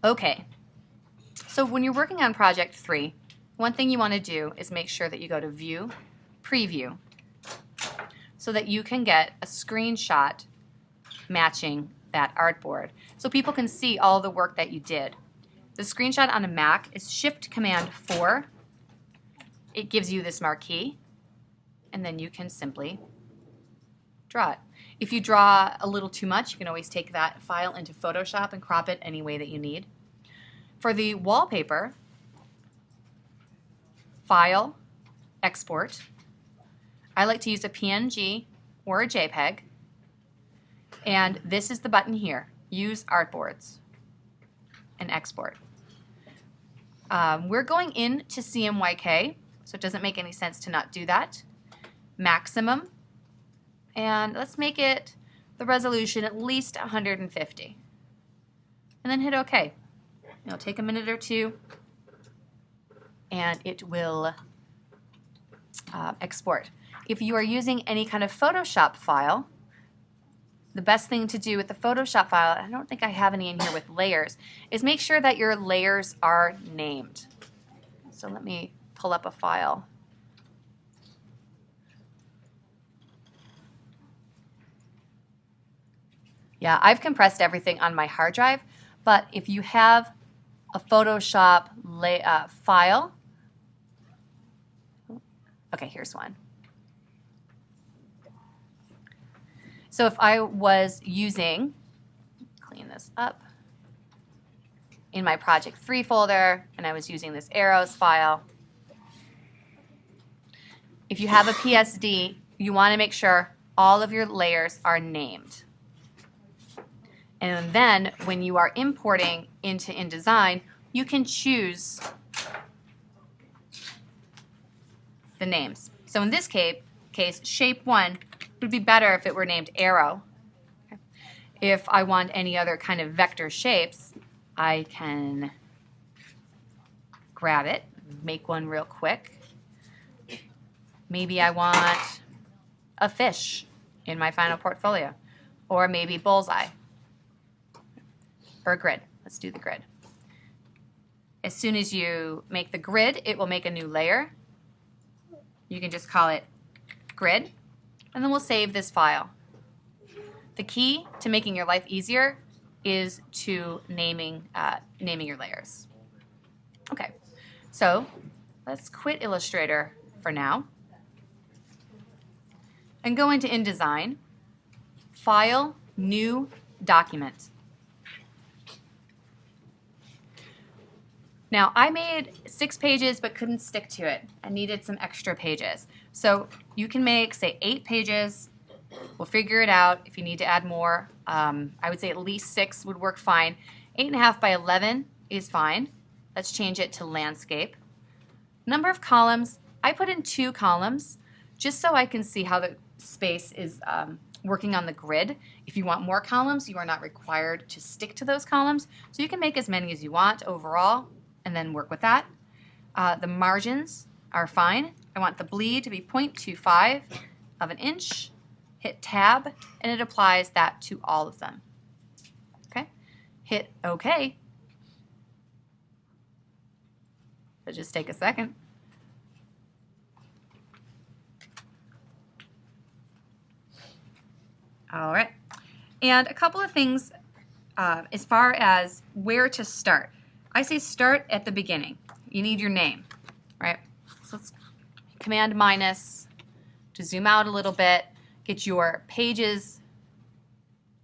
Okay, so when you're working on Project 3, one thing you want to do is make sure that you go to View, Preview, so that you can get a screenshot matching that artboard so people can see all the work that you did. The screenshot on a Mac is Shift-Command-4. It gives you this marquee, and then you can simply draw it. If you draw a little too much, you can always take that file into Photoshop and crop it any way that you need. For the wallpaper, File, Export. I like to use a PNG or a JPEG. And this is the button here, Use Artboards and Export. We're going into CMYK, so it doesn't make any sense to not do that. Maximum, and let's make it the resolution at least 150. And then hit OK. It'll take a minute or two, and it will export. If you are using any kind of Photoshop file, the best thing to do with the Photoshop file, I don't think I have any in here with layers, is make sure that your layers are named. So let me pull up a file. Yeah, I've compressed everything on my hard drive, but if you have a Photoshop file, okay, here's one. So if I was using, clean this up, in my Project 3 folder, and I was using this arrows file, if you have a PSD, you want to make sure all of your layers are named. And then when you are importing into InDesign, you can choose the names. So in this case, shape 1 would be better if it were named arrow. If I want any other kind of vector shapes, I can grab it, make one real quick. Maybe I want a fish in my final portfolio, or maybe bullseye, or a grid. Let's do the grid. As soon as you make the grid, it will make a new layer. You can just call it grid, and then we'll save this file. The key to making your life easier is to naming your layers. Okay, so let's quit Illustrator for now and go into InDesign, File, New Document. Now, I made 6 pages but couldn't stick to it. I needed some extra pages. So you can make, say, 8 pages. We'll figure it out if you need to add more. I would say at least 6 would work fine. 8.5 by 11 is fine. Let's change it to landscape. Number of columns, I put in 2 columns just so I can see how the space is working on the grid. If you want more columns, you are not required to stick to those columns. So you can make as many as you want overall and then work with that. The margins are fine. I want the bleed to be 0.25 of an inch. Hit Tab, and it applies that to all of them. Okay, hit OK. So just take a second. All right, and a couple of things as far as where to start. I say start at the beginning. You need your name, right? So let's Command minus to zoom out a little bit, get your pages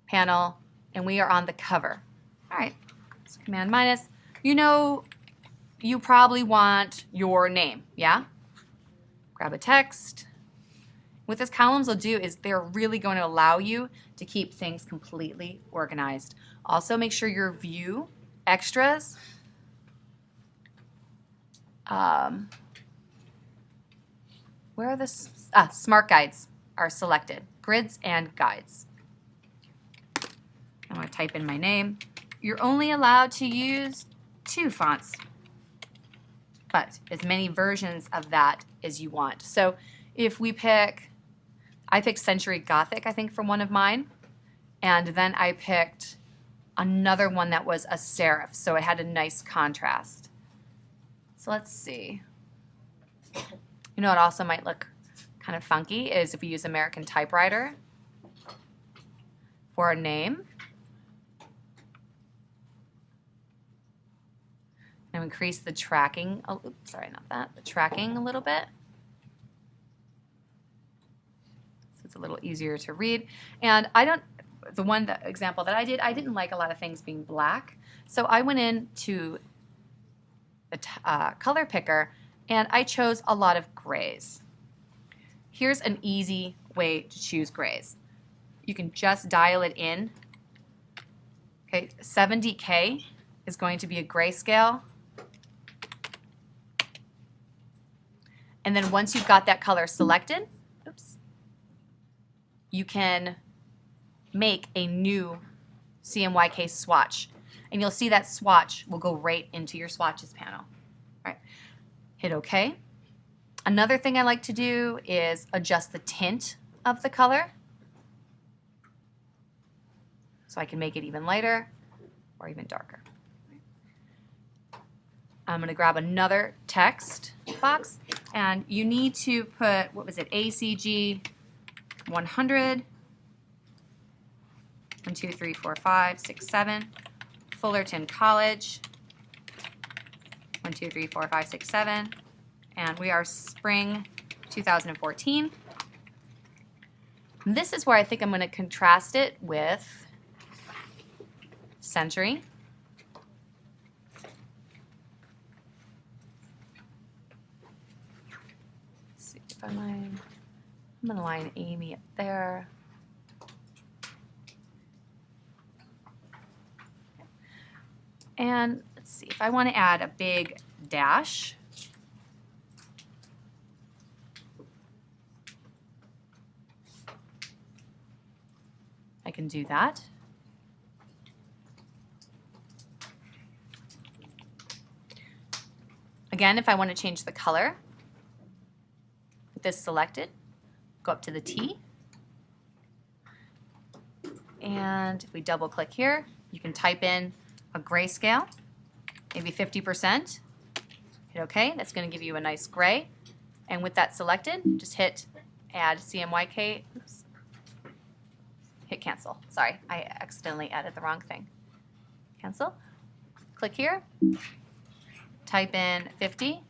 panel, and we are on the cover. All right, so Command minus. You know you probably want your name, yeah? Grab a text. What this columns will do is they're really going to allow you to keep things completely organized. Also, make sure your view extras where are the smart guides are selected, grids and guides. I'm going to type in my name. You're only allowed to use 2 fonts, but as many versions of that as you want. So if we pick, I picked Century Gothic, I think, for one of mine, and then I picked another one that was a serif, so it had a nice contrast. So let's see. You know what also might look kind of funky is if we use American typewriter for a name. And increase the tracking, oh, oops, sorry, not that, the tracking a little bit. So it's a little easier to read. And the example that I didn't like a lot of things being black. So I went into the color picker and I chose a lot of grays. Here's an easy way to choose grays. You can just dial it in. Okay, 70K is going to be a grayscale. And then once you've got that color selected, oops, you can make a new CMYK swatch. And you'll see that swatch will go right into your swatches panel. All right, hit OK. Another thing I like to do is adjust the tint of the color. So I can make it even lighter or even darker. I'm going to grab another text box, and you need to put, what was it, ACG 100, 1, 2, 3, 4, 5, 6, 7, Fullerton College, 1, 2, 3, 4, 5, 6, 7, and we are spring 2014. And this is where I think I'm going to contrast it with Century. I'm going to line Amy up there. And let's see, if I want to add a big dash, I can do that. Again, if I want to change the color, with this selected, go up to the T. And if we double click here, you can type in a grayscale, maybe 50%. Hit OK. That's going to give you a nice gray. And with that selected, just hit Add CMYK. Oops. Hit Cancel. Sorry, I accidentally added the wrong thing. Cancel. Click here. Type in 50.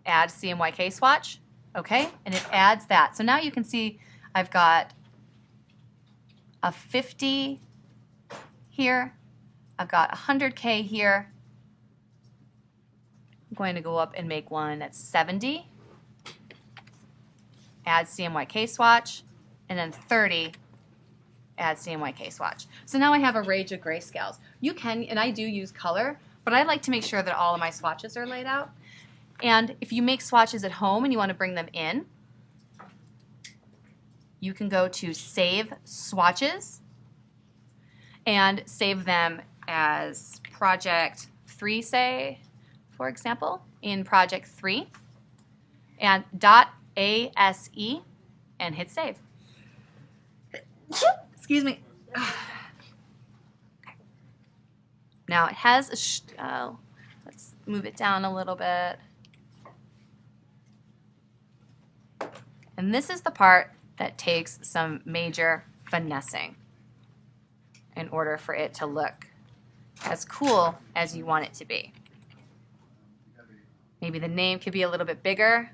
Add CMYK swatch. Okay, and it adds that. So now you can see I've got a 50 here. I've got 100K here. I'm going to go up and make one that's 70. Add CMYK swatch. And then 30. Add CMYK swatch. So now I have a range of grayscales. You can, and I do use color, but I like to make sure that all of my swatches are laid out. And if you make swatches at home and you want to bring them in, you can go to Save Swatches and save them as Project3, say, for example, in Project3, and .ase, and hit Save. Excuse me. Okay. Now it has a, let's move it down a little bit. And this is the part that takes some major finessing in order for it to look as cool as you want it to be. Maybe the name could be a little bit bigger.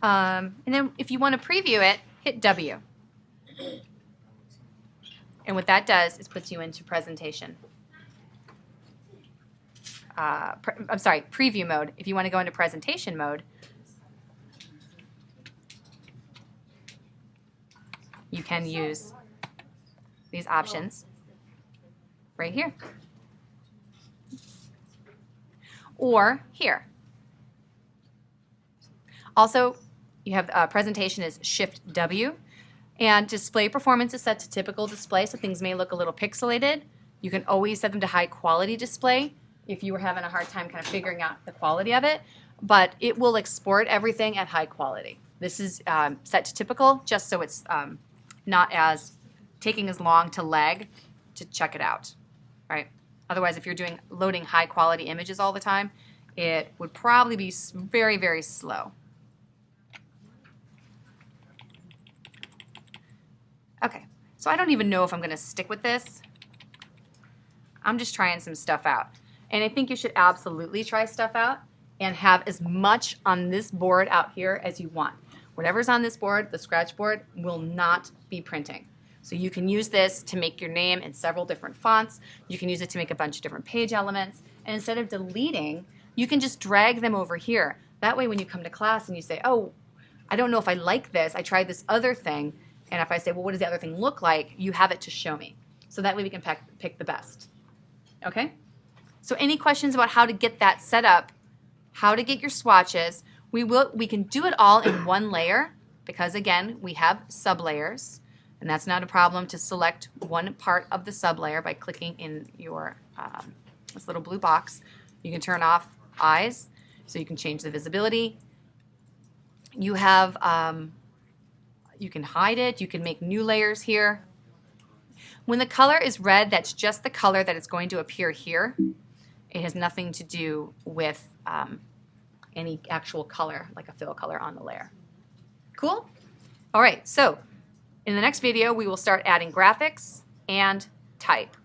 And then if you want to preview it, hit W. And what that does is puts you into presentation. I'm sorry, preview mode. If you want to go into presentation mode, you can use these options right here. Or here. Also, you have presentation is Shift W. And display performance is set to typical display, so things may look a little pixelated. You can always set them to high quality display. if you were having a hard time kind of figuring out the quality of it, but it will export everything at high quality. This is set to typical just so it's not as taking as long to lag to check it out, right? Otherwise, if you're loading high quality images all the time, it would probably be very, very slow. Okay, so I don't even know if I'm going to stick with this. I'm just trying some stuff out. And I think you should absolutely try stuff out and have as much on this board out here as you want. Whatever's on this board, the scratch board, will not be printing. So you can use this to make your name in several different fonts. You can use it to make a bunch of different page elements. And instead of deleting, you can just drag them over here. That way when you come to class and you say, oh, I don't know if I like this, I tried this other thing, and if I say, well, what does the other thing look like, you have it to show me. So that way we can pick the best. Okay? So any questions about how to get that set up, how to get your swatches? We can do it all in one layer because, again, we have sublayers. And that's not a problem to select one part of the sublayer by clicking in your this little blue box. You can turn off eyes, so you can change the visibility. You have you can hide it. You can make new layers here. When the color is red, that's just the color that is going to appear here. It has nothing to do with any actual color, like a fill color on the layer. Cool? All right, so in the next video, we will start adding graphics and type.